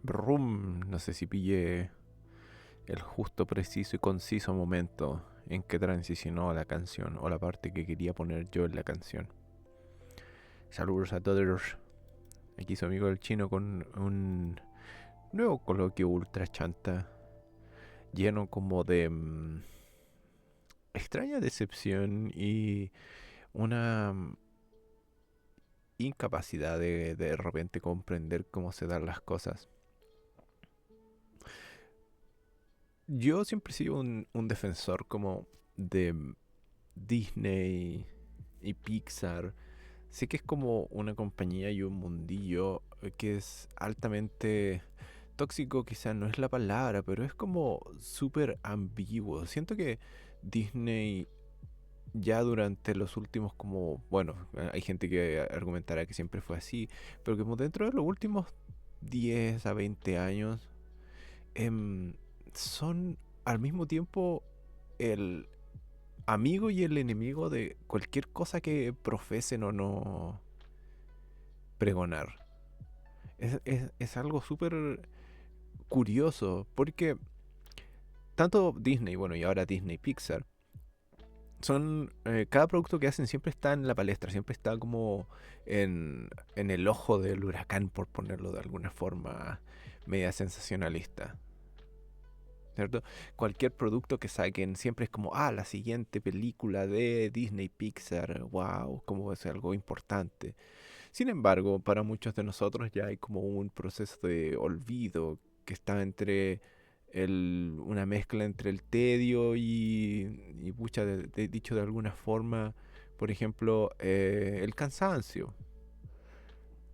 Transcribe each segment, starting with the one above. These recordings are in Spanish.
Brum, no sé si pillé el justo, preciso y conciso momento en que transicionó la canción o la parte que quería poner yo en la canción. Saludos a todos. Aquí su amigo el chino con un nuevo coloquio ultra chanta, lleno como de extraña decepción y una incapacidad de repente comprender cómo se dan las cosas. Yo siempre he sido un defensor como de Disney y Pixar. Sé que es como una compañía y un mundillo que es altamente tóxico, quizás no es la palabra, pero es como súper ambiguo. Siento que Disney ya durante los últimos como, bueno, hay gente que argumentará que siempre fue así, pero que como dentro de los últimos 10 a 20 años em, son al mismo tiempo el amigo y el enemigo de cualquier cosa que profesen o no pregonar. Es algo súper curioso porque tanto Disney, bueno, y ahora Disney Pixar, son, cada producto que hacen siempre está en la palestra, siempre está como en el ojo del huracán, por ponerlo de alguna forma media sensacionalista. ¿Cierto? Cualquier producto que saquen siempre es como, la siguiente película de Disney Pixar, wow, como es algo importante. Sin embargo, para muchos de nosotros ya hay como un proceso de olvido que está entre una mezcla entre el tedio y pucha, dicho de alguna forma, por ejemplo, el cansancio.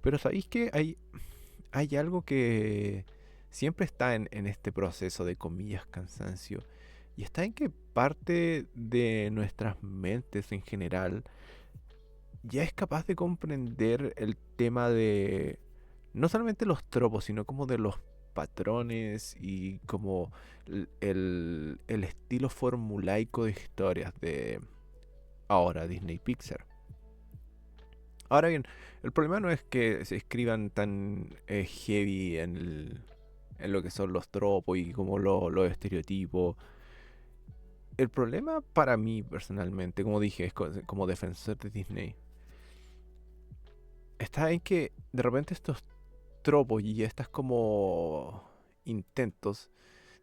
Pero ¿sabéis que hay algo que siempre está en este proceso de comillas cansancio? Y está en que parte de nuestras mentes en general ya es capaz de comprender el tema de no solamente los tropos, sino como de los patrones y como el estilo formulaico de historias de ahora Disney Pixar. Ahora bien, el problema no es que se escriban tan heavy en lo que son los tropos y como los estereotipos. El problema para mí personalmente, como dije, es como defensor de Disney, está en que de repente estos tropos y estas como intentos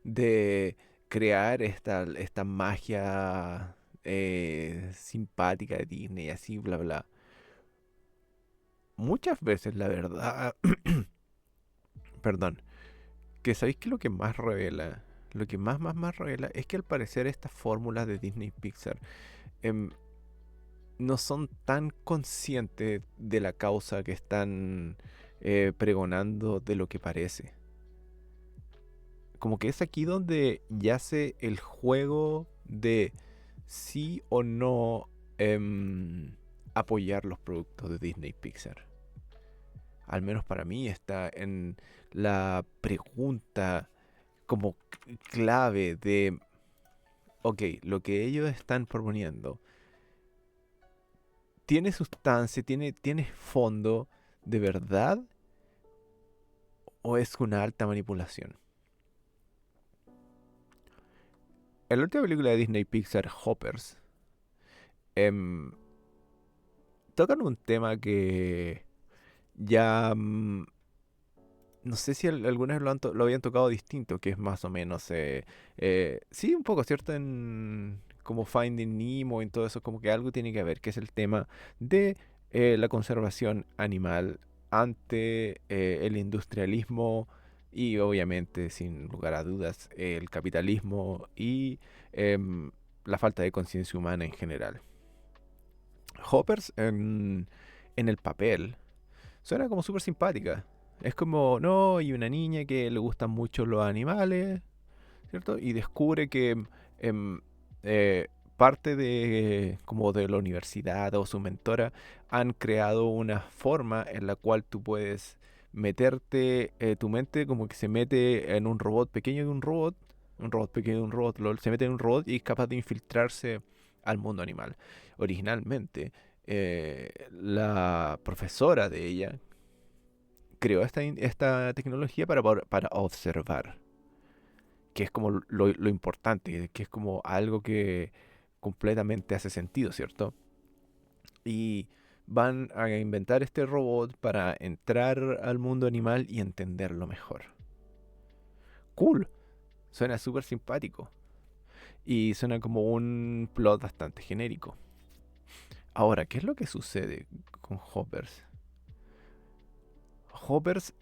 de crear esta magia simpática de Disney, así, bla, bla. Muchas veces, la verdad, perdón, que sabéis que lo que más revela, lo que más revela es que al parecer estas fórmulas de Disney Pixar em, no son tan conscientes de la causa que están pregonando de lo que parece. Como que es aquí donde yace el juego de sí o no apoyar los productos de Disney Pixar. Al menos para mí está en la pregunta como clave de, ok, lo que ellos están proponiendo, ¿tiene sustancia, tiene fondo de verdad o es una alta manipulación? En la última película de Disney Pixar, Hoppers, em, tocan un tema que ya no sé si algunas lo habían tocado distinto, que es más o menos, sí, un poco, ¿cierto? En como Finding Nemo, en todo eso, como que algo tiene que ver, que es el tema de la conservación animal ante el industrialismo y obviamente, sin lugar a dudas, el capitalismo y em, la falta de conciencia humana en general. Hoppers en el papel suena como súper simpática. Es como, no, y una niña que le gustan mucho los animales, ¿cierto? Y descubre que em, eh, parte de como de la universidad o su mentora han creado una forma en la cual tú puedes meterte, tu mente como que se mete en un robot pequeño de un robot pequeño de un robot, lol, se mete en un robot y es capaz de infiltrarse al mundo animal. Originalmente, la profesora de ella creó esta tecnología para observar, que es como lo importante, que es como algo que completamente hace sentido, ¿cierto? Y van a inventar este robot para entrar al mundo animal y entenderlo mejor. Cool, suena súper simpático y suena como un plot bastante genérico. Ahora, ¿qué es lo que sucede con Hoppers? Hoppers,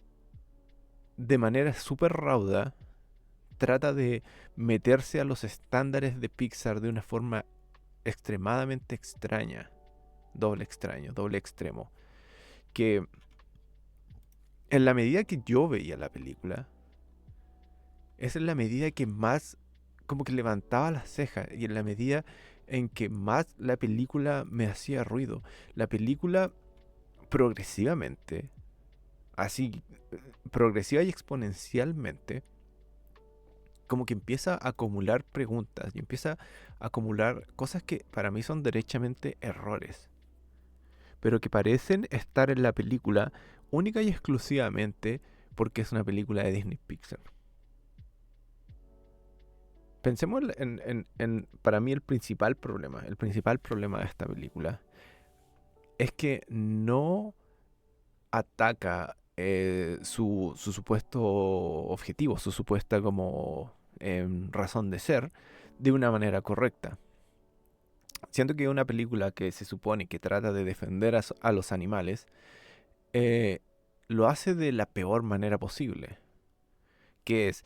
de manera súper rauda, trata de meterse a los estándares de Pixar de una forma extremadamente extraña. Doble extraño, doble extremo. Que en la medida que yo veía la película, esa es la medida que más como que levantaba las cejas y en la medida en que más la película me hacía ruido. La película progresivamente, así, progresiva y exponencialmente, como que empieza a acumular preguntas y empieza a acumular cosas que para mí son derechamente errores, pero que parecen estar en la película única y exclusivamente porque es una película de Disney Pixar. Pensemos para mí el principal problema de esta película es que no ataca su supuesto objetivo, su supuesta como razón de ser de una manera correcta. Siento que una película que se supone que trata de defender a los animales, eh, lo hace de la peor manera posible, que es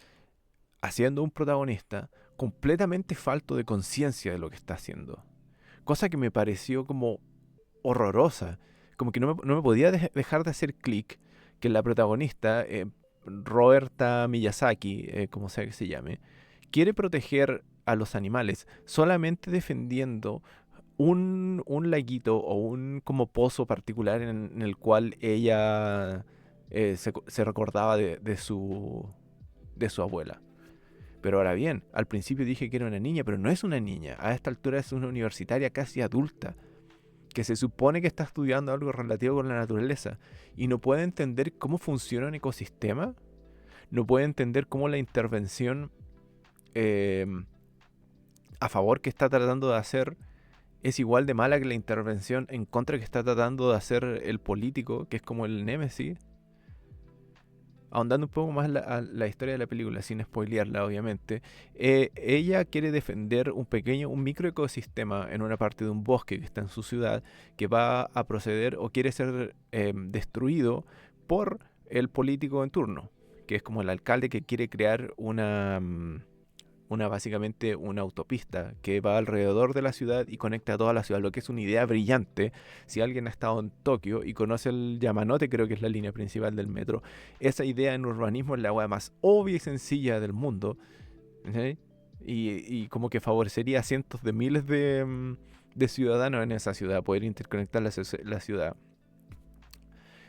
haciendo un protagonista completamente falto de conciencia de lo que está haciendo. Cosa que me pareció como horrorosa. Como que no me podía dejar de hacer clic que la protagonista, Roberta Miyazaki, como sea que se llame, quiere proteger a los animales solamente defendiendo un laguito o un como pozo particular en el cual ella se recordaba de su abuela. Pero ahora bien, al principio dije que era una niña, pero no es una niña. A esta altura es una universitaria casi adulta, que se supone que está estudiando algo relativo con la naturaleza y no puede entender cómo funciona un ecosistema, no puede entender cómo la intervención eh, a favor que está tratando de hacer es igual de mala que la intervención en contra que está tratando de hacer el político, que es como el némesis. Ahondando un poco más la historia de la película, sin spoilearla obviamente, ella quiere defender un microecosistema en una parte de un bosque que está en su ciudad, que va a proceder o quiere ser destruido por el político en turno, que es como el alcalde que quiere crear básicamente una autopista que va alrededor de la ciudad y conecta a toda la ciudad, lo que es una idea brillante. Si alguien ha estado en Tokio y conoce el Yamanote, creo que es la línea principal del metro, esa idea en urbanismo es la hueá más obvia y sencilla del mundo. ¿Sí? Y como que favorecería a cientos de miles de ciudadanos en esa ciudad, poder interconectar la ciudad.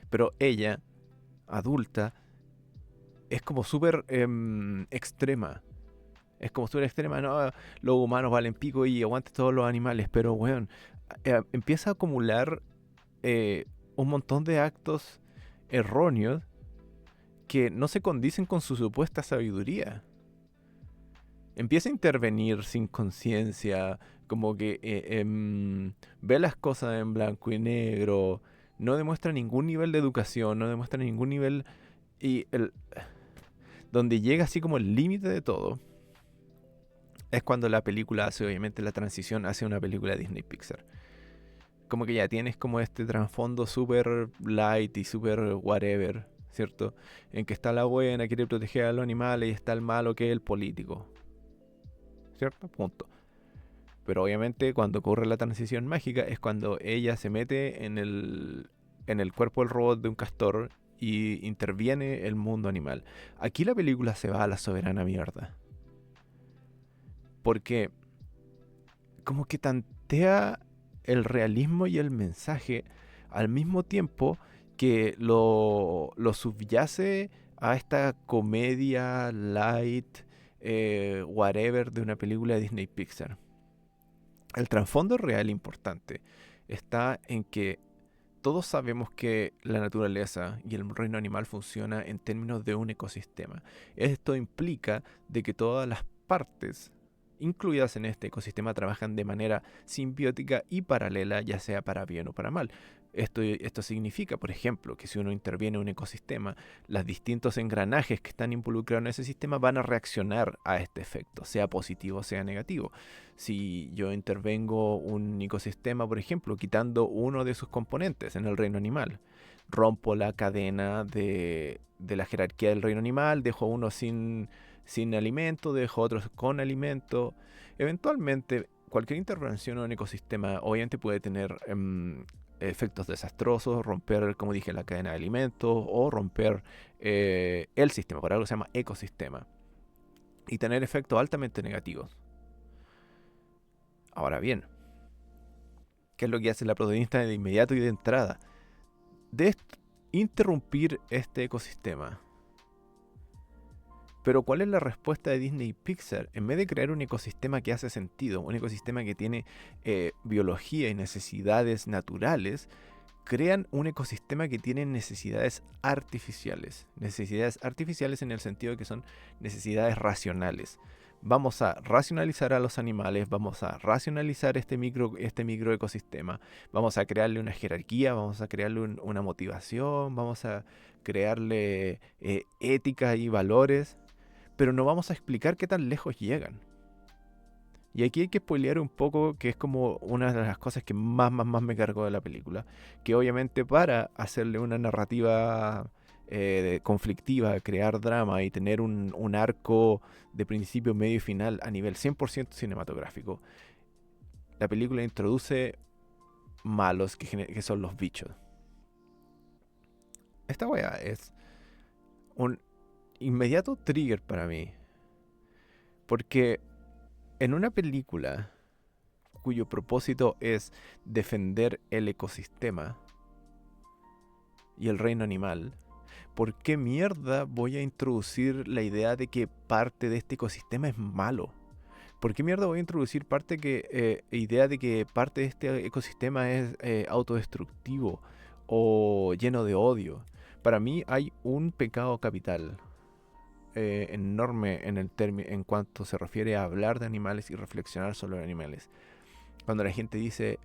Pero ella, adulta, es como súper extrema. Es como súper extrema, no, los humanos valen pico y aguantes todos los animales, pero weón, empieza a acumular eh, un montón de actos erróneos que no se condicen con su supuesta sabiduría. Empieza a intervenir sin conciencia, como que ve las cosas en blanco y negro, no demuestra ningún nivel de educación, no demuestra ningún nivel. Y donde llega así como el límite de todo es cuando la película hace obviamente la transición hacia una película Disney Pixar. Como que ya tienes como este trasfondo super light y super whatever, ¿cierto? En que está la buena, quiere proteger a los animales y está el malo que es el político, ¿cierto? Punto. Pero obviamente cuando ocurre la transición mágica es cuando ella se mete en el cuerpo del robot de un castor y interviene el mundo animal. Aquí la película se va a la soberana mierda. Porque como que tantea el realismo y el mensaje al mismo tiempo que lo subyace a esta comedia light, whatever de una película de Disney Pixar. El trasfondo real importante está en que todos sabemos que la naturaleza y el reino animal funciona en términos de un ecosistema. Esto implica de que todas las partes incluidas en este ecosistema trabajan de manera simbiótica y paralela, ya sea para bien o para mal. Esto significa, por ejemplo, que si uno interviene en un ecosistema, los distintos engranajes que están involucrados en ese sistema van a reaccionar a este efecto, sea positivo o sea negativo. Si yo intervengo un ecosistema, por ejemplo, quitando uno de sus componentes en el reino animal, rompo la cadena de la jerarquía del reino animal, dejo a uno sin alimento, dejo a otros con alimento. Eventualmente, cualquier intervención en un ecosistema obviamente puede tener efectos desastrosos, romper, como dije, la cadena de alimentos o romper el sistema, por algo se llama ecosistema, y tener efectos altamente negativos. Ahora bien, ¿qué es lo que hace la protagonista de inmediato y de entrada? De interrumpir este ecosistema. Pero ¿cuál es la respuesta de Disney y Pixar? En vez de crear un ecosistema que hace sentido, un ecosistema que tiene biología y necesidades naturales, crean un ecosistema que tiene necesidades artificiales. Necesidades artificiales en el sentido de que son necesidades racionales. Vamos a racionalizar a los animales, vamos a racionalizar este micro ecosistema, vamos a crearle una jerarquía, vamos a crearle una motivación, vamos a crearle ética y valores, pero no vamos a explicar qué tan lejos llegan. Y aquí hay que spoilear un poco, que es como una de las cosas que más me cargó de la película. Que obviamente para hacerle una narrativa conflictiva, crear drama y tener un arco de principio, medio y final a nivel 100% cinematográfico, la película introduce malos que son los bichos. Esta wea es un inmediato trigger para mí. Porque en una película cuyo propósito es defender el ecosistema y el reino animal, ¿por qué mierda voy a introducir la idea de que parte de este ecosistema es malo? ¿Por qué mierda voy a introducir idea de que parte de este ecosistema es autodestructivo o lleno de odio? Para mí hay un pecado capital enorme en cuanto se refiere a hablar de animales y reflexionar sobre animales. Cuando la gente dice,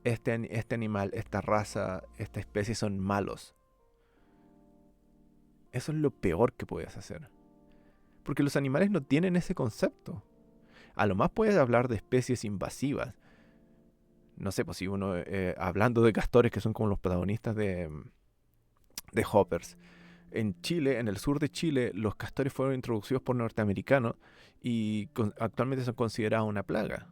este animal, esta raza, esta especie son malos. Eso es lo peor que puedes hacer. Porque los animales no tienen ese concepto. A lo más puedes hablar de especies invasivas. No sé, pues si uno, hablando de castores que son como los protagonistas de Hoppers. En Chile, en el sur de Chile, los castores fueron introducidos por norteamericanos y actualmente son considerados una plaga.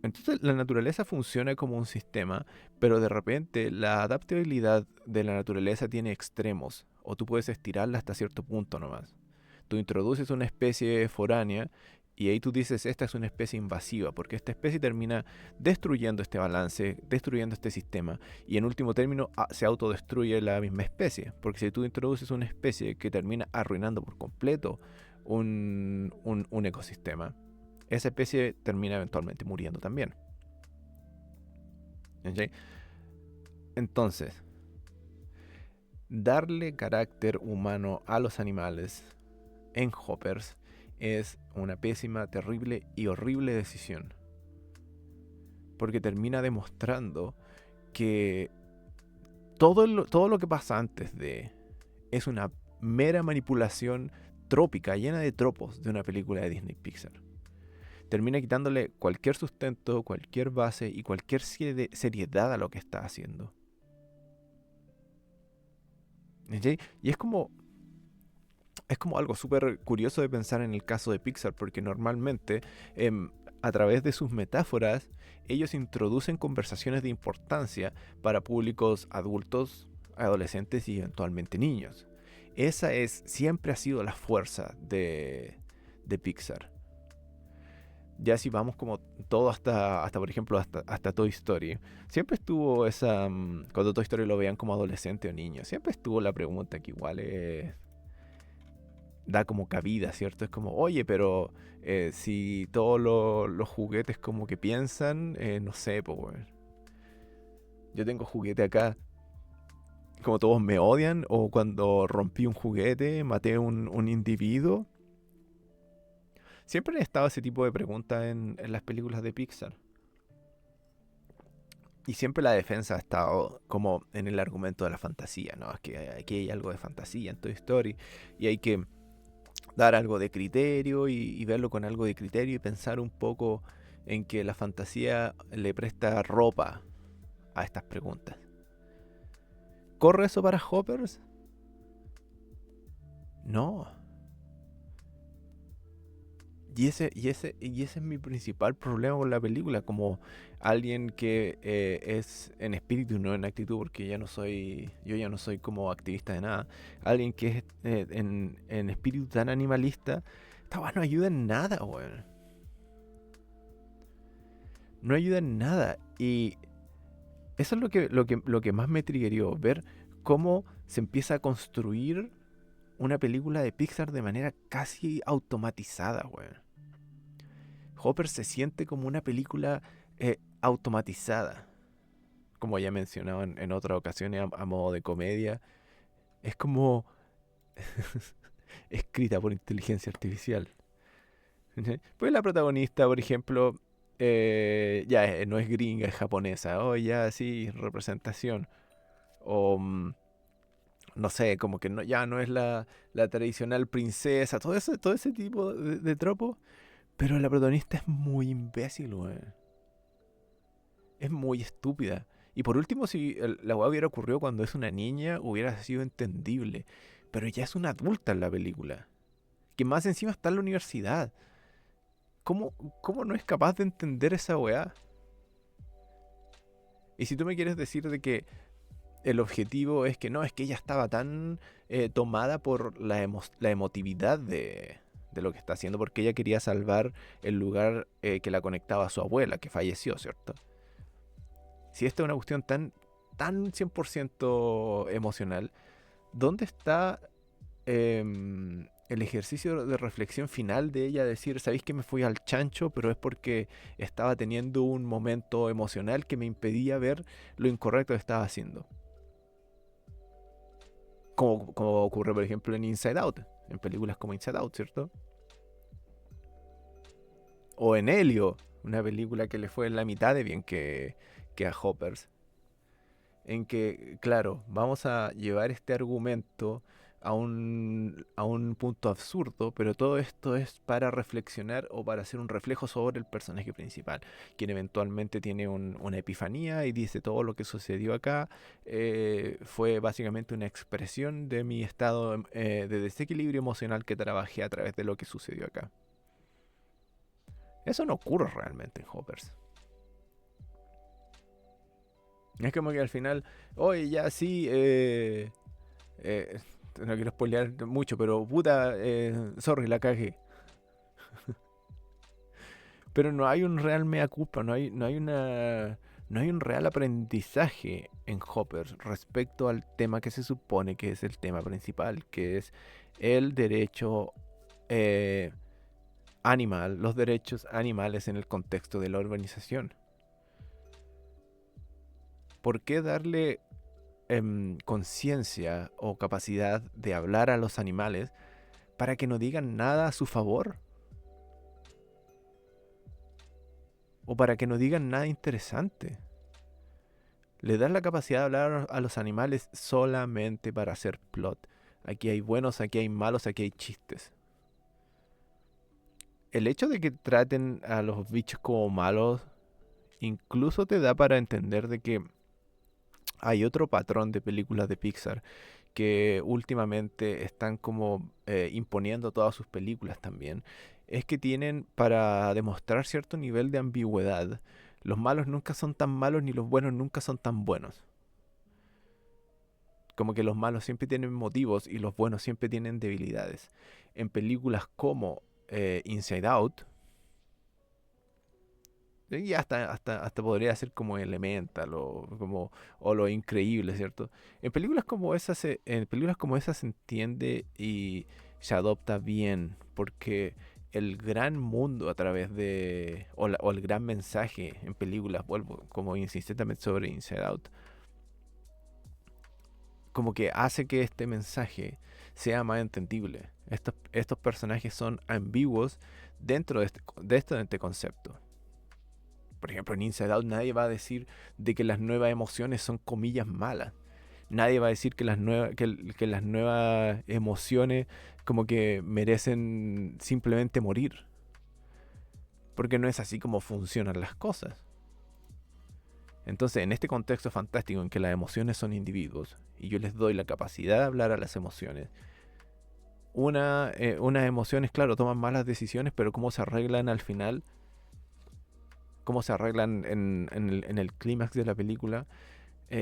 Entonces la naturaleza funciona como un sistema, pero de repente la adaptabilidad de la naturaleza tiene extremos, o tú puedes estirarla hasta cierto punto nomás. Tú introduces una especie foránea y ahí tú dices, esta es una especie invasiva, porque esta especie termina destruyendo este balance, destruyendo este sistema, y en último término se autodestruye la misma especie, porque si tú introduces una especie que termina arruinando por completo un ecosistema, esa especie termina eventualmente muriendo también. ¿Okay? Entonces, darle carácter humano a los animales en Hoppers es una pésima, terrible y horrible decisión. Porque termina demostrando que todo lo que pasa antes de es una mera manipulación trópica, llena de tropos de una película de Disney Pixar. Termina quitándole cualquier sustento, cualquier base y cualquier seriedad a lo que está haciendo. ¿Sí? Y es como algo súper curioso de pensar en el caso de Pixar, porque normalmente a través de sus metáforas ellos introducen conversaciones de importancia para públicos adultos, adolescentes y eventualmente niños. Esa siempre ha sido la fuerza de Pixar. Ya si vamos como todo hasta por ejemplo, hasta Toy Story. Siempre estuvo cuando Toy Story lo veían como adolescente o niño, siempre estuvo la pregunta que igual da como cabida, ¿cierto? Es como, oye, pero si todos los juguetes como que piensan, no sé, pues, bueno. Yo tengo juguete acá, como todos me odian, o cuando rompí un juguete, maté un individuo. Siempre han estado ese tipo de preguntas en las películas de Pixar. Y siempre la defensa ha estado como en el argumento de la fantasía, ¿no? Es que aquí hay algo de fantasía en Toy Story y hay que dar algo de criterio y verlo con algo de criterio y pensar un poco en que la fantasía le presta ropa a estas preguntas. ¿Corre eso para Hoppers? No. Y ese es mi principal problema con la película, como alguien que es en espíritu, no en actitud, porque yo ya no soy como activista de nada. Alguien que es en espíritu tan animalista, esta weá no ayuda en nada, weón. No ayuda en nada. Y eso es lo que más me triggerió, ver cómo se empieza a construir una película de Pixar de manera casi automatizada, weón. Hopper se siente como una película automatizada. Como ya he mencionado en otras ocasiones a modo de comedia. Es como escrita por inteligencia artificial. Pues la protagonista, por ejemplo, ya no es gringa, es japonesa. Oh, ya sí, representación. O no sé, como que no, ya no es la tradicional princesa. Todo ese tipo de tropos. Pero la protagonista es muy imbécil, weón. Es muy estúpida. Y por último, si la weá hubiera ocurrido cuando es una niña, hubiera sido entendible. Pero ya es una adulta en la película. Que más encima está en la universidad. ¿Cómo, cómo no es capaz de entender esa weá? Y si tú me quieres decir de que el objetivo es que no, es que ella estaba tan tomada por la emotividad de lo que está haciendo, porque ella quería salvar el lugar que la conectaba a su abuela, que falleció, ¿cierto? Si esta es una cuestión tan 100% emocional, ¿dónde está el ejercicio de reflexión final de ella? Decir, sabéis que me fui al chancho, pero es porque estaba teniendo un momento emocional que me impedía ver lo incorrecto que estaba haciendo. Como ocurre, por ejemplo, en Inside Out, en películas como Inside Out, ¿cierto? O en Helio, una película que le fue en la mitad de bien que a Hoppers. En que, claro, vamos a llevar este argumento a un punto absurdo, pero todo esto es para reflexionar o para hacer un reflejo sobre el personaje principal, quien eventualmente tiene una epifanía y dice todo lo que sucedió acá fue básicamente una expresión de mi estado de desequilibrio emocional que trabajé a través de lo que sucedió acá. Eso no ocurre realmente en Hoppers. Es como que al final, oye, ya sí, no quiero spoilear mucho, pero puta, sorry, la cagué. Pero no hay un real mea culpa, no hay un real aprendizaje en Hopper respecto al tema que se supone que es el tema principal, que es el derecho eh, animal, los derechos animales en el contexto de la urbanización. ¿Por qué darle conciencia o capacidad de hablar a los animales para que no digan nada a su favor? O para que no digan nada interesante. Le das la capacidad de hablar a los animales solamente para hacer plot. Aquí hay buenos, aquí hay malos, aquí hay chistes. El hecho de que traten a los bichos como malos incluso te da para entender de que hay otro patrón de películas de Pixar que últimamente están como imponiendo todas sus películas también. Es que tienen para demostrar cierto nivel de ambigüedad. Los malos nunca son tan malos ni los buenos nunca son tan buenos. Como que los malos siempre tienen motivos y los buenos siempre tienen debilidades. En películas como Inside Out, y hasta podría ser como Elemental o Lo Increíble, ¿cierto? En películas como esas se entiende y se adopta bien, porque el gran mundo a través de, o el gran mensaje en películas, vuelvo como insistentemente sobre Inside Out, como que hace que este mensaje sea más entendible. Estos personajes son ambiguos dentro de este concepto. Por ejemplo, en Inside Out nadie va a decir de que las nuevas emociones son comillas malas. Nadie va a decir que que las nuevas emociones como que merecen simplemente morir. Porque no es así como funcionan las cosas. Entonces, en este contexto fantástico en que las emociones son individuos y yo les doy la capacidad de hablar a las emociones, unas emociones, claro, toman malas decisiones, pero cómo se arreglan al final, cómo se arreglan en el clímax de la película,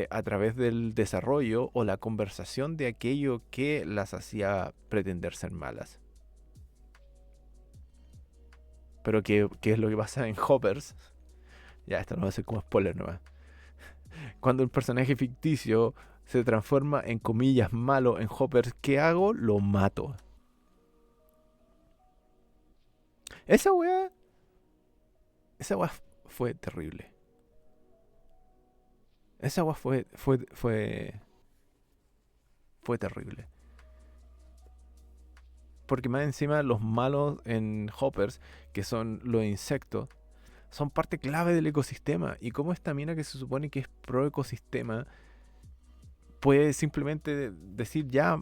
a través del desarrollo o la conversación de aquello que las hacía pretender ser malas. Pero ¿qué es lo que pasa en Hoppers? Ya, esto no va a ser como spoiler nomás. Cuando un personaje ficticio se transforma en comillas malo en Hoppers, ¿qué hago? Lo mato. Esa weá, esa weá fue terrible. Esa weá fue terrible. Porque más encima los malos en Hoppers, que son los insectos, son parte clave del ecosistema. Y como esta mina que se supone que es pro ecosistema puede simplemente decir ya,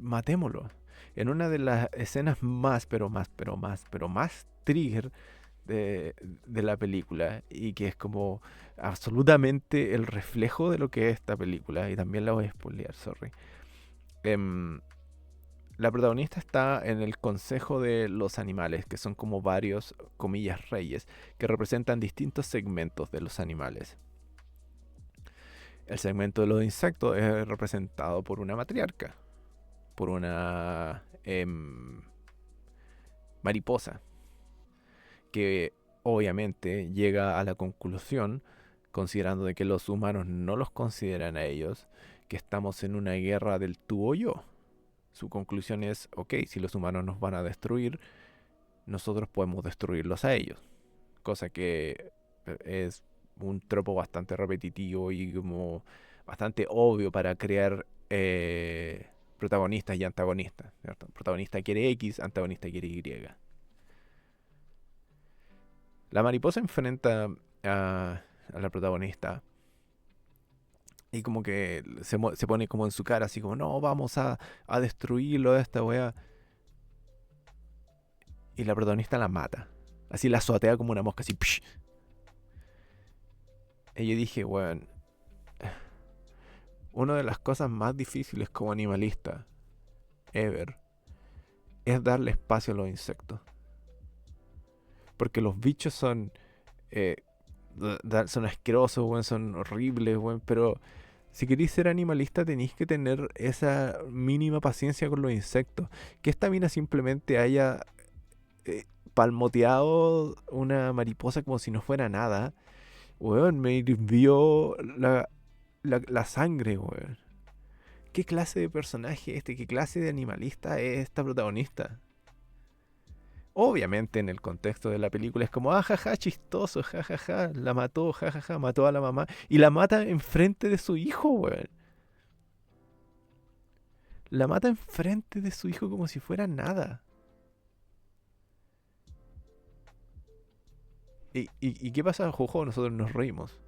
matémoslo. En una de las escenas más trigger de la película y que es como absolutamente el reflejo de lo que es esta película y también la voy a spoilear, sorry. Em, la protagonista está en el consejo de los animales, que son como varios, comillas, reyes, que representan distintos segmentos de los animales. El segmento de los insectos es representado por una matriarca, por una mariposa, que obviamente llega a la conclusión, considerando de que los humanos no los consideran a ellos, que estamos en una guerra del tú o yo. Su conclusión es, ok, si los humanos nos van a destruir, nosotros podemos destruirlos a ellos. Cosa que es un tropo bastante repetitivo y como bastante obvio para crear protagonistas y antagonistas, ¿cierto? Protagonista quiere X, antagonista quiere Y. La mariposa enfrenta a la protagonista y como que se pone como en su cara, así como, no, vamos a destruirlo de esta wea. Y la protagonista la mata. Así la azotea como una mosca, así. Psh. Y yo dije, weón, una de las cosas más difíciles como animalista, ever, es darle espacio a los insectos. Porque los bichos son, eh, son asquerosos, weón, son horribles, weón, pero si queréis ser animalista tenéis que tener esa mínima paciencia con los insectos. Que esta mina simplemente haya palmoteado una mariposa como si no fuera nada, weón, me hirvió la sangre, weón. ¿Qué clase de personaje es este? ¿Qué clase de animalista es esta protagonista? Obviamente en el contexto de la película es como, ah, jaja, chistoso, jajaja, la mató, jajaja, mató a la mamá. Y la mata enfrente de su hijo, weón. La mata enfrente de su hijo como si fuera nada. ¿Y qué pasa, Jojo? Nosotros nos reímos.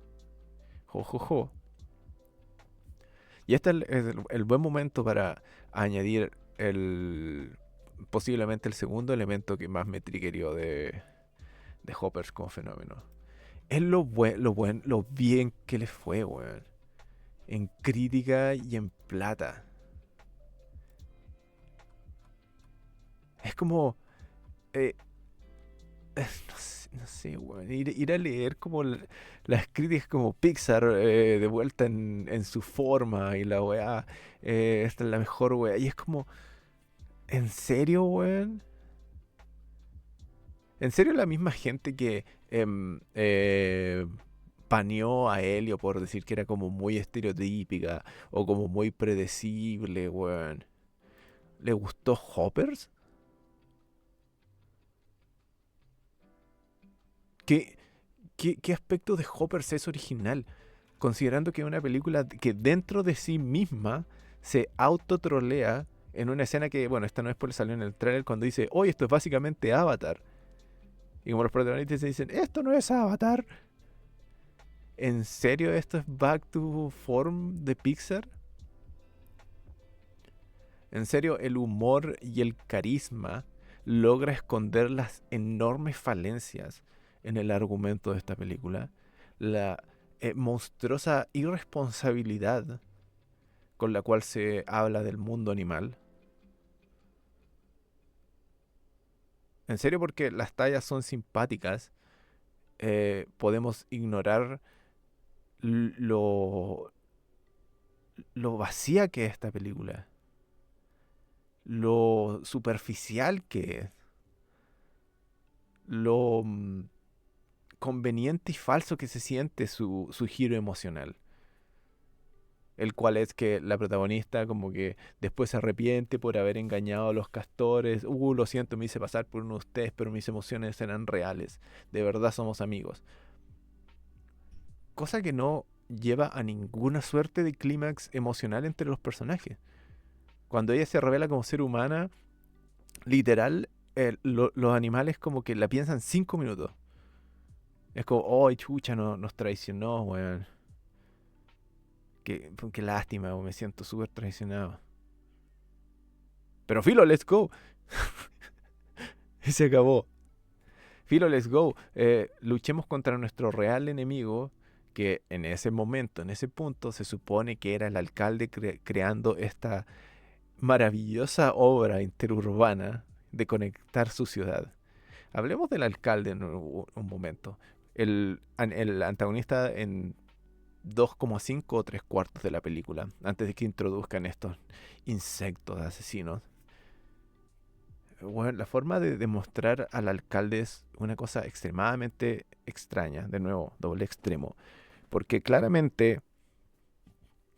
Jojojo. Y este es el buen momento para añadir posiblemente el segundo elemento que más me triggerió de Hoppers como fenómeno. Es lo bien que le fue, weón. En crítica y en plata. Es como. eh, no sé, weón. Ir a leer como las críticas como Pixar de vuelta en su forma y la weá. Esta es la mejor weá. Y es como. ¿En serio, weón? ¿En serio la misma gente que paneó a Helio por decir que era como muy estereotípica o como muy predecible, weón? ¿Le gustó Hoppers? ¿Qué, qué aspecto de Hoppers es original? Considerando que es una película que dentro de sí misma se autotrolea en una escena que, bueno, esta no es porque salió en el trailer, cuando dice, oye, esto es básicamente Avatar. Y como los protagonistas dicen, esto no es Avatar. ¿En serio esto es Back to Form de Pixar? ¿En serio el humor y el carisma logra esconder las enormes falencias en el argumento de esta película? La monstruosa irresponsabilidad con la cual se habla del mundo animal. En serio, porque las tallas son simpáticas, podemos ignorar lo, lo vacía que es esta película, lo superficial que es, lo conveniente y falso que se siente su giro emocional. El cual es que la protagonista como que después se arrepiente por haber engañado a los castores. Lo siento, me hice pasar por uno de ustedes, pero mis emociones eran reales. De verdad somos amigos. Cosa que no lleva a ninguna suerte de clímax emocional entre los personajes. Cuando ella se revela como ser humana, literal, los animales como que la piensan 5 minutos. Es como, oh, chucha, nos traicionó, weón. Qué lástima, me siento súper traicionado. Pero Filo, let's go. Y se acabó. Filo, let's go. Luchemos contra nuestro real enemigo, que en ese momento, en ese punto, se supone que era el alcalde creando esta maravillosa obra interurbana de conectar su ciudad. Hablemos del alcalde en un momento. El antagonista en 2,5 o 3 cuartos de la película, antes de que introduzcan estos insectos asesinos. Bueno, la forma de demostrar al alcalde es una cosa extremadamente extraña, de nuevo, doble extremo, porque claramente,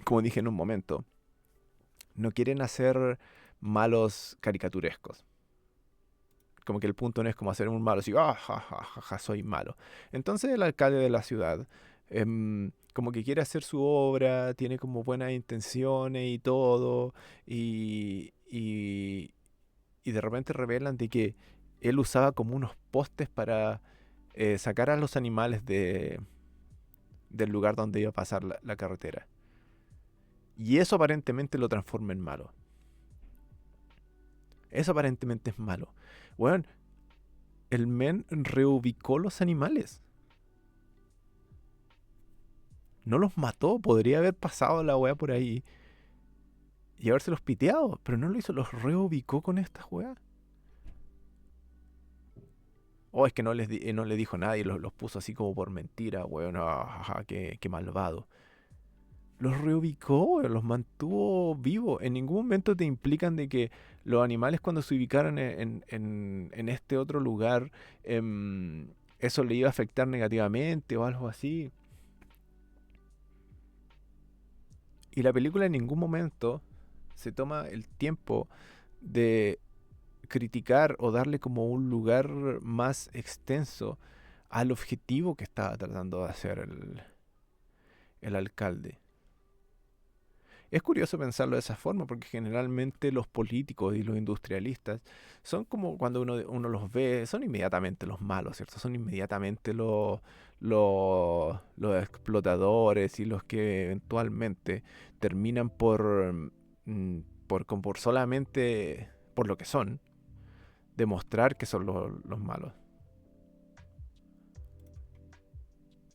como dije en un momento, no quieren hacer malos caricaturescos. Como que el punto no es como hacer un malo, así, ah, ja, ja, ja, ja, soy malo. Entonces el alcalde de la ciudad, como que quiere hacer su obra, tiene como buenas intenciones y todo, y de repente revelan de que él usaba como unos postes para sacar a los animales del lugar donde iba a pasar la carretera. Y eso aparentemente lo transforma en malo. Eso aparentemente es malo. Bueno, el men reubicó los animales. No los mató. Podría haber pasado la weá por ahí y habérselos piteado. Pero no lo hizo. Los reubicó con esta weá. Oh, es que no le dijo nada y los puso así como por mentira, weón. Qué malvado. Los reubicó, weón, los mantuvo vivos. En ningún momento te implican de que los animales cuando se ubicaron en este otro lugar, eso le iba a afectar negativamente o algo así. Y la película en ningún momento se toma el tiempo de criticar o darle como un lugar más extenso al objetivo que estaba tratando de hacer el alcalde. Es curioso pensarlo de esa forma porque generalmente los políticos y los industrialistas son como cuando uno los ve, son inmediatamente los malos, ¿cierto? Son inmediatamente los explotadores y los que eventualmente terminan por solamente por lo que son, demostrar que son los malos.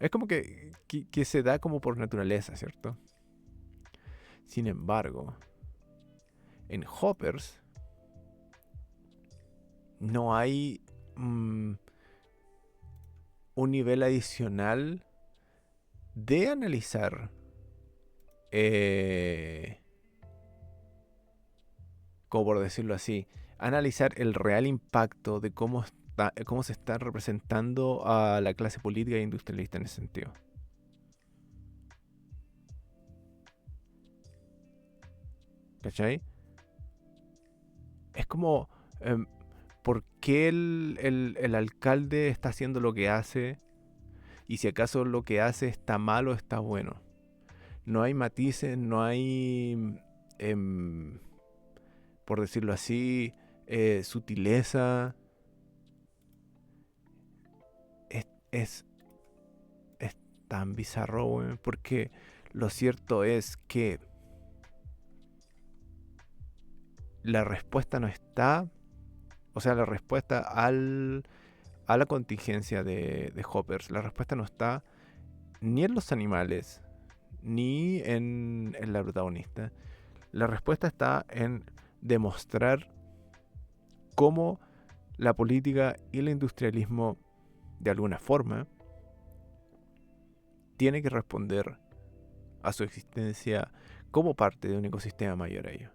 Es como que se da como por naturaleza, ¿cierto? Sin embargo, en Hoppers no hay un nivel adicional de analizar, eh, como por decirlo así, analizar el real impacto de cómo se está representando a la clase política e industrialista en ese sentido. ¿Cachai? Es como, ¿por qué el alcalde está haciendo lo que hace? y si acaso lo que hace está malo o está bueno. No hay matices, no hay, por decirlo así, sutileza. Es, es, es tan bizarro, weón, porque lo cierto es que la respuesta no está, o sea, la respuesta a la contingencia de Hoppers, la respuesta no está ni en los animales, ni en la protagonista. La respuesta está en demostrar cómo la política y el industrialismo, de alguna forma, tiene que responder a su existencia como parte de un ecosistema mayor a ello.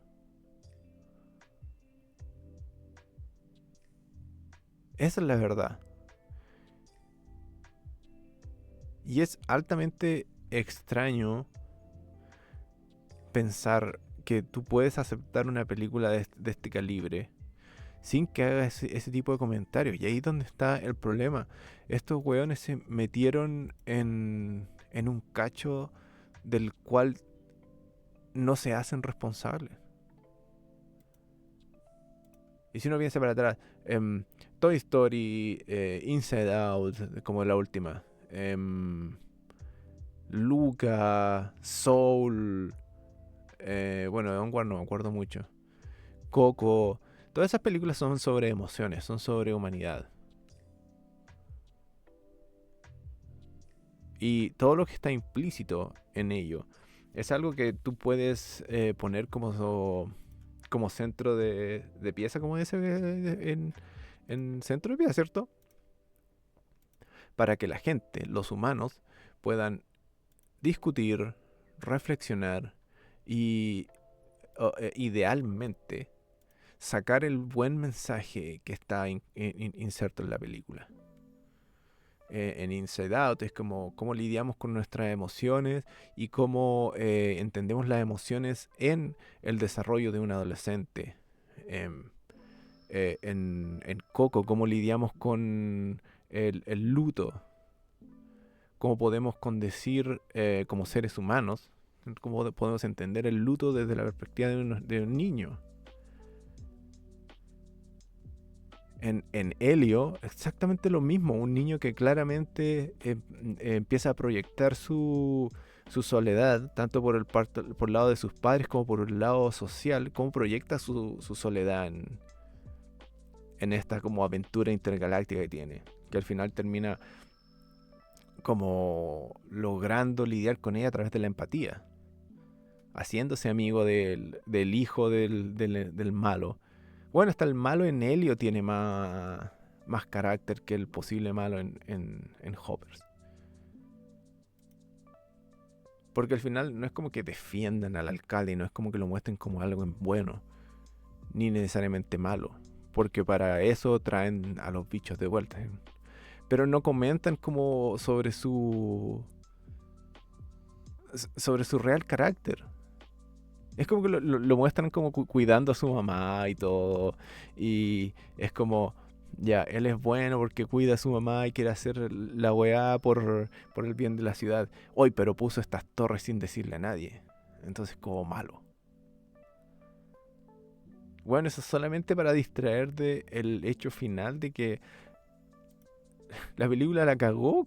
Esa es la verdad. Y es altamente extraño pensar que tú puedes aceptar una película de este calibre sin que haga ese tipo de comentarios. Y ahí es donde está el problema. Estos weones se metieron en un cacho del cual no se hacen responsables. Y si uno piensa para atrás, Toy Story, Inside Out, como la última, Luca, Soul, bueno, de Onward no me acuerdo mucho, Coco, todas esas películas son sobre emociones, son sobre humanidad. Y todo lo que está implícito en ello es algo que tú puedes poner como centro de pieza, como dice en centro de pieza, ¿cierto? Para que la gente, los humanos, puedan discutir, reflexionar y idealmente sacar el buen mensaje que está inserto en la película. En Inside Out es como cómo lidiamos con nuestras emociones y cómo entendemos las emociones en el desarrollo de un adolescente. Em, en Coco, cómo lidiamos con el luto, cómo podemos condecir como seres humanos, cómo podemos entender el luto desde la perspectiva de un niño. En Helio, exactamente lo mismo, un niño que claramente empieza a proyectar su soledad, tanto por el lado de sus padres como por el lado social, cómo proyecta su soledad en esta como aventura intergaláctica que tiene, que al final termina como logrando lidiar con ella a través de la empatía, haciéndose amigo del hijo del malo. Bueno, hasta el malo en Helio tiene más carácter que el posible malo en Hoppers. Porque al final no es como que defiendan al alcalde, no es como que lo muestren como algo bueno, ni necesariamente malo. Porque para eso traen a los bichos de vuelta. Pero no comentan como sobre su real carácter. Es como que lo muestran como cuidando a su mamá y todo. Y es como, ya, él es bueno porque cuida a su mamá y quiere hacer la weá por el bien de la ciudad. Hoy, pero puso estas torres sin decirle a nadie. Entonces, como malo. Bueno, eso es solamente para distraer del hecho final de que la película la cagó.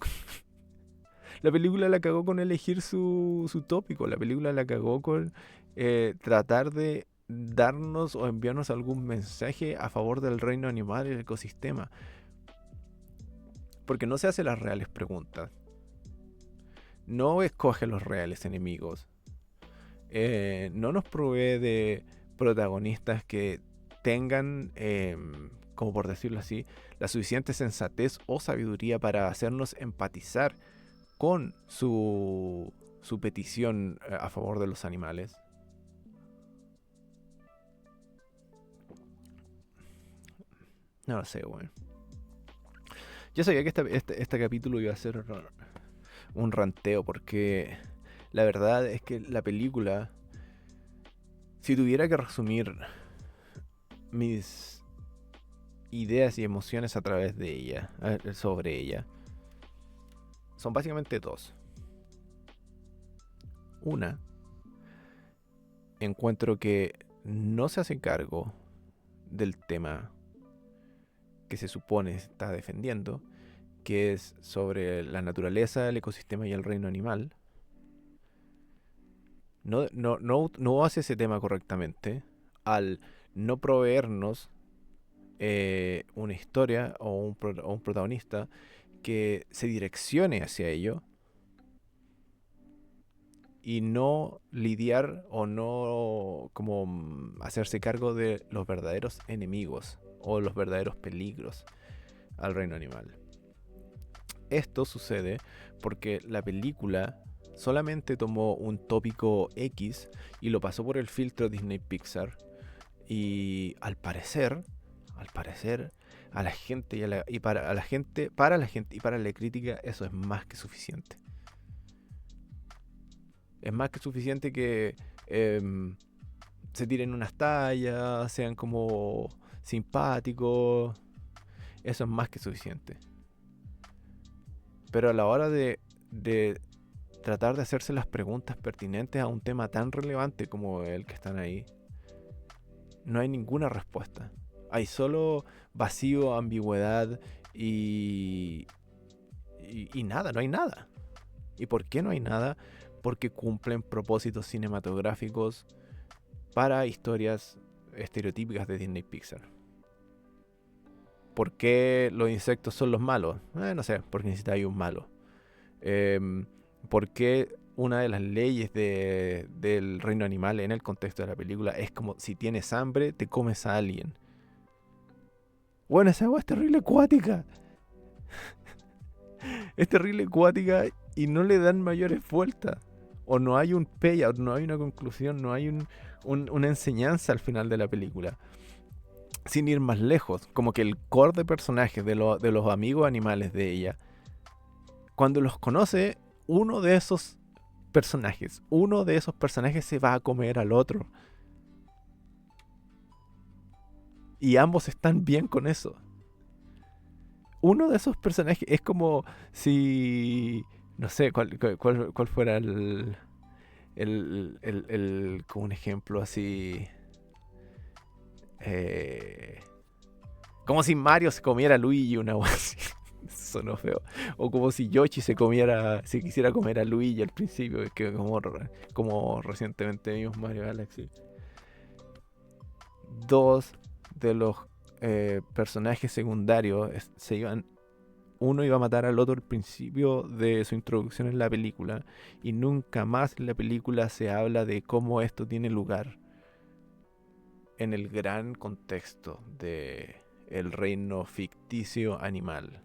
La película la cagó con elegir su tópico. La película la cagó con tratar de darnos o enviarnos algún mensaje a favor del reino animal y el ecosistema. Porque no se hace las reales preguntas. No escoge los reales enemigos. No nos provee de protagonistas que tengan, como por decirlo así, la suficiente sensatez o sabiduría para hacernos empatizar con su petición a favor de los animales. No lo sé, weón. Yo sabía que este capítulo iba a ser un ranteo porque la verdad es que la película, si tuviera que resumir mis ideas y emociones a través de ella, sobre ella, son básicamente dos. Una, encuentro que no se hace cargo del tema que se supone está defendiendo, que es sobre la naturaleza, el ecosistema y el reino animal. No hace ese tema correctamente al no proveernos una historia o un protagonista que se direccione hacia ello y no lidiar o no como hacerse cargo de los verdaderos enemigos o los verdaderos peligros al reino animal. Esto sucede porque la película solamente tomó un tópico X y lo pasó por el filtro Disney Pixar, y al parecer a la gente para la gente y para la crítica eso es más que suficiente. Es más que suficiente que se tiren unas tallas, sean como simpáticos. Eso es más que suficiente. Pero a la hora de tratar de hacerse las preguntas pertinentes a un tema tan relevante como el que están ahí, no hay ninguna respuesta. Hay solo vacío, ambigüedad y nada, no hay nada. ¿Y por qué no hay nada? Porque cumplen propósitos cinematográficos para historias estereotípicas de Disney Pixar. ¿Por qué los insectos son los malos? No sé, porque necesita un malo. ¿Por qué una de las leyes del reino animal en el contexto de la película es como si tienes hambre, te comes a alguien? Bueno, esa agua es terrible acuática. Es terrible acuática y no le dan mayores vueltas. O no hay un payout, no hay una conclusión, no hay una enseñanza al final de la película. Sin ir más lejos, como que el core de personajes de los amigos animales de ella, cuando los conoce, uno de esos personajes se va a comer al otro. Y ambos están bien con eso. Uno de esos personajes es como si... No sé cuál fuera como un ejemplo así... como si Mario se comiera a Luigi, una cosa así. Sonó feo. O como si Yoshi se quisiera comer a Luigi al principio, que como recientemente vimos Mario Galaxy. Dos de los personajes secundarios uno iba a matar al otro al principio de su introducción en la película, y nunca más en la película se habla de cómo esto tiene lugar en el gran contexto de el reino ficticio animal.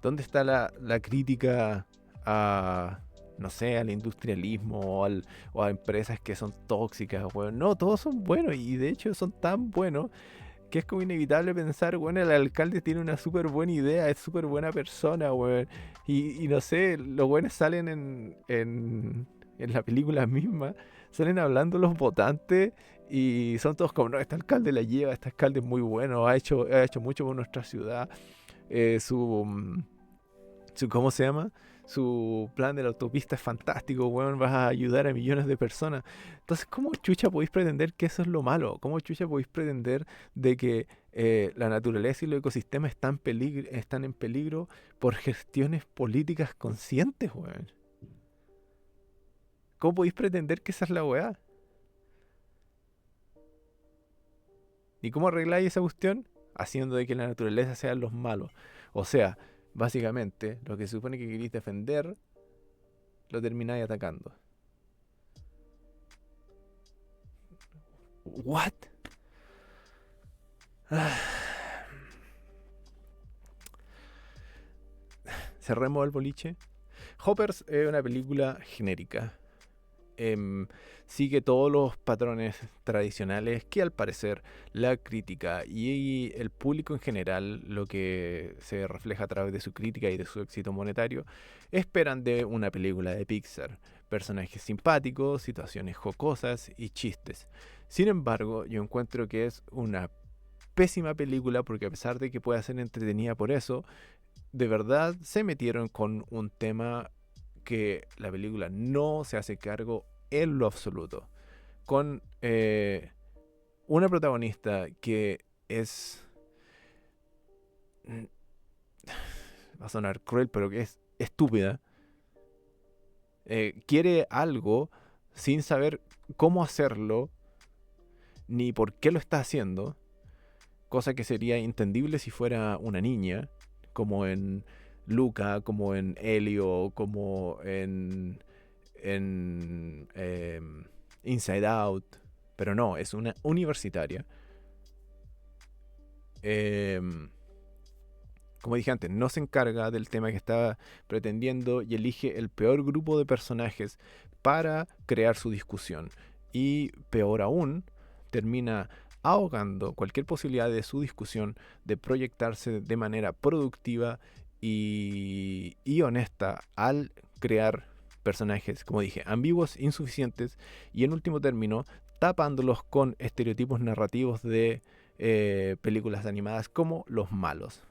¿Dónde está la crítica a, no sé, al industrialismo o a empresas que son tóxicas? Bueno, no, todos son buenos, y de hecho son tan buenos que es como inevitable pensar, bueno, el alcalde tiene una súper buena idea, es súper buena persona, weón. Y no sé, los buenos salen en la película misma, salen hablando los votantes y son todos como, no, este alcalde la lleva, este alcalde es muy bueno, ha hecho mucho por nuestra ciudad. ¿Cómo se llama? Su plan de la autopista es fantástico, weón, vas a ayudar a millones de personas. Entonces, ¿cómo chucha podéis pretender que eso es lo malo? ¿Cómo chucha podéis pretender de que la naturaleza y los ecosistemas están en peligro por gestiones políticas conscientes, weón? ¿Cómo podéis pretender que esa es la weá? ¿Y cómo arregláis esa cuestión? Haciendo de que la naturaleza sean los malos. O sea, básicamente, lo que se supone que queréis defender, lo termináis atacando. ¿What? Cerremos el boliche. Hoppers es una película genérica. Sigue todos los patrones tradicionales que al parecer la crítica y el público en general, lo que se refleja a través de su crítica y de su éxito monetario, esperan de una película de Pixar. Personajes simpáticos, situaciones jocosas y chistes. Sin embargo, yo encuentro que es una pésima película, porque a pesar de que pueda ser entretenida por eso, de verdad se metieron con un tema que la película no se hace cargo en lo absoluto. Con una protagonista que es... Va a sonar cruel, pero que es estúpida. Quiere algo sin saber cómo hacerlo, ni por qué lo está haciendo. Cosa que sería entendible si fuera una niña, como en Luca, como en Elio, como en Inside Out. Pero no, es una universitaria. Como dije antes, no se encarga del tema que está pretendiendo y elige el peor grupo de personajes para crear su discusión. Y peor aún, termina ahogando cualquier posibilidad de su discusión de proyectarse de manera productiva y honesta al crear personajes, como dije, ambiguos, insuficientes y en último término, tapándolos con estereotipos narrativos de películas animadas como los malos.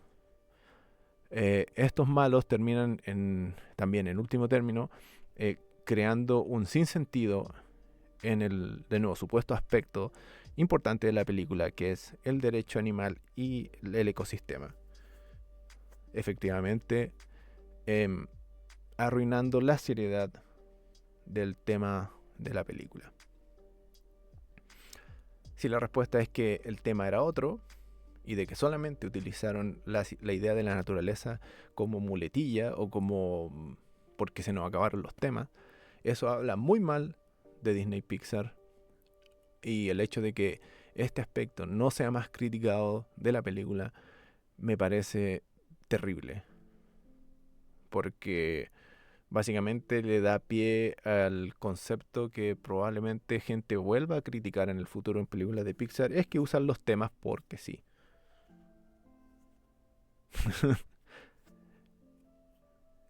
Estos malos terminan también en último término creando un sinsentido en el, de nuevo, supuesto aspecto importante de la película, que es el derecho animal y el ecosistema. Efectivamente, arruinando la seriedad del tema de la película. Si la respuesta es que el tema era otro y de que solamente utilizaron la idea de la naturaleza como muletilla o como porque se nos acabaron los temas, eso habla muy mal de Disney Pixar, y el hecho de que este aspecto no sea más criticado de la película me parece terrible, porque básicamente le da pie al concepto que probablemente gente vuelva a criticar en el futuro en películas de Pixar, es que usan los temas porque sí.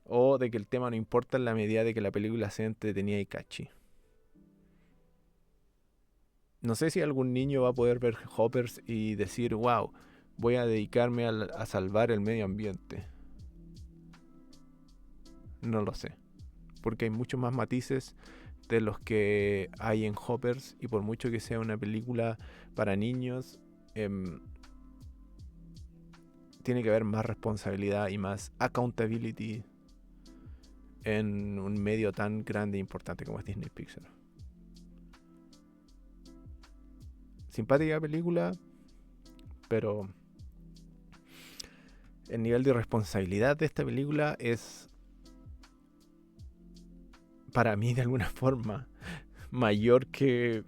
O de que el tema no importa en la medida de que la película sea entretenida y catchy. No sé si algún niño va a poder ver Hoppers y decir, wow, voy a dedicarme a salvar el medio ambiente. No lo sé. Porque hay muchos más matices de los que hay en Hoppers, y por mucho que sea una película para niños, tiene que haber más responsabilidad y más accountability en un medio tan grande e importante como es Disney Pixar. Simpática película, pero el nivel de responsabilidad de esta película es, para mí de alguna forma, mayor que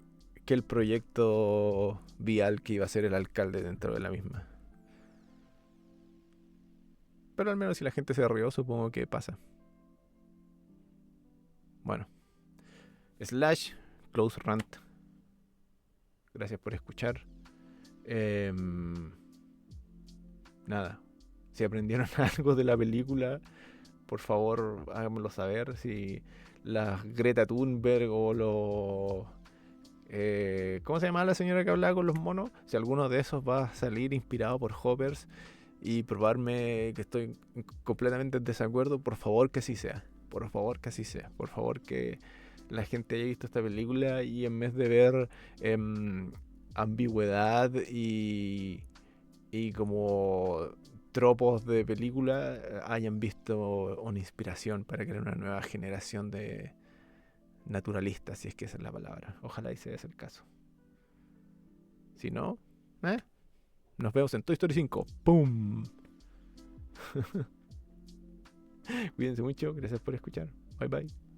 el proyecto vial que iba a ser el alcalde dentro de la misma. Pero al menos si la gente se rió, supongo que pasa. Bueno, Slash, Close Rant. Gracias por escuchar. Nada. Si aprendieron algo de la película, por favor háganmelo saber. Si la Greta Thunberg o los... ¿cómo se llama la señora que hablaba con los monos? Si alguno de esos va a salir inspirado por Hoppers y probarme que estoy completamente en desacuerdo, por favor que así sea. Por favor que así sea. Por favor que la gente haya visto esta película y en vez de ver ambigüedad y como tropos de película, hayan visto una inspiración para crear una nueva generación de naturalistas, si es que esa es la palabra. Ojalá y sea ese el caso. Si no, nos vemos en Toy Story 5. ¡Pum! Cuídense mucho, gracias por escuchar. Bye bye.